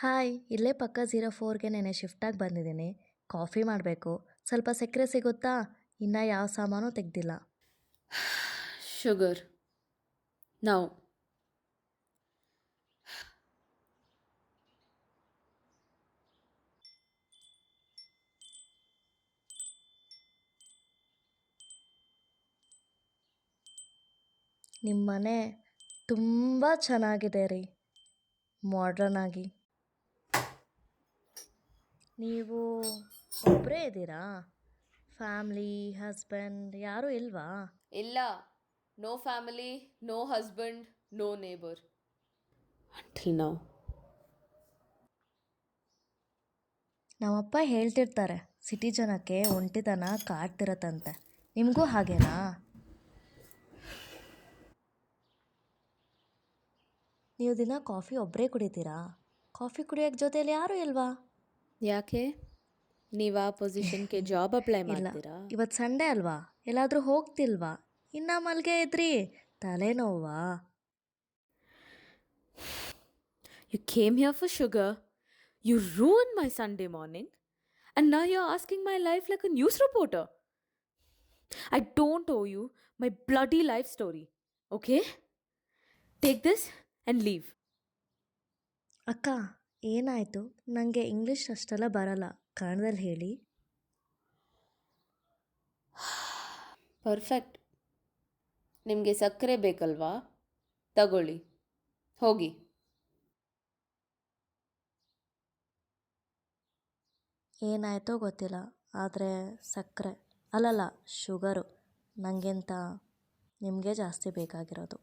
Hi, ಇಲ್ಲೇ ಪಕ್ಕ 04ಗೆ ನೆನೆ ಶಿಫ್ಟಾಗಿ ಬಂದಿದ್ದೀನಿ. ಕಾಫಿ ಮಾಡಬೇಕು. ಸ್ವಲ್ಪ ಸಕ್ಕರೆ ಸಿಗುತ್ತಾ? ಇನ್ನು ಯಾವ ಸಾಮಾನು ತೆಗ್ದಿಲ್ಲ. Sugar. Now, ನಿಮ್ಮ ಮನೆ ತುಂಬ ಚೆನ್ನಾಗಿದೆ ರೀ, ಮಾಡ್ರನ್ ಆಗಿ. ನೀವು ಒಬ್ಬರೇ ಇದ್ದೀರಾ? ಫ್ಯಾಮ್ಲಿ, ಹಸ್ಬೆಂಡ್ ಯಾರೂ ಇಲ್ವಾ? illa. No family, no husband, no neighbor. Until now. ನಮ್ಮಪ್ಪ ಹೇಳ್ತಿರ್ತಾರೆ, ಸಿಟಿ ಜನಕ್ಕೆ ಒಂಟಿತನ ಕಾಡ್ತಿರತ್ತಂತೆ. ನಿಮಗೂ ಹಾಗೇನಾ? ನೀವು ದಿನ ಕಾಫಿ ಒಬ್ಬರೇ ಕುಡಿತೀರಾ? ಕಾಫಿ ಕುಡಿಯೋಕ್ಕೆ ಜೊತೆಯಲ್ಲಿ ಯಾರೂ ಇಲ್ವಾ? ಯಾಕೆ ನೀವು ಆ ಪೊಸಿಷನ್ಗೆ ಜಾಬ್ ಅಪ್ಲೈ ಇಲ್ಲ, ಮಾಡ್ತೀರಾ? ಇವತ್ತು ಸಂಡೇ ಅಲ್ವಾ? ಎಲ್ಲಾದರೂ ಹೋಗ್ತಿಲ್ವಾ? ಇನ್ನ ಮಲ್ಗೆ ಇದ್ರಿ, ತಲೆನೋವಾ? You came here for sugar, you ruined my Sunday morning, and now you're asking my life like a news reporter. I don't owe you my bloody life story, okay? Take this and leave. ಅಕ್ಕ, ಏನಾಯಿತು? ನನಗೆ English ಅಷ್ಟೆಲ್ಲ ಬರಲ್ಲ, ಕನ್ನಡದಲ್ಲಿ ಹೇಳಿ. Perfect. ನಿಮಗೆ ಸಕ್ಕರೆ ಬೇಕಲ್ವಾ? ತಗೊಳ್ಳಿ, ಹೋಗಿ. ಏನಾಯಿತೋ ಗೊತ್ತಿಲ್ಲ, ಆದರೆ ಸಕ್ಕರೆ ಅಲ್ಲಲ್ಲ, ಶುಗರು ನನಗಿಂತ ನಿಮಗೆ ಜಾಸ್ತಿ ಬೇಕಾಗಿರೋದು.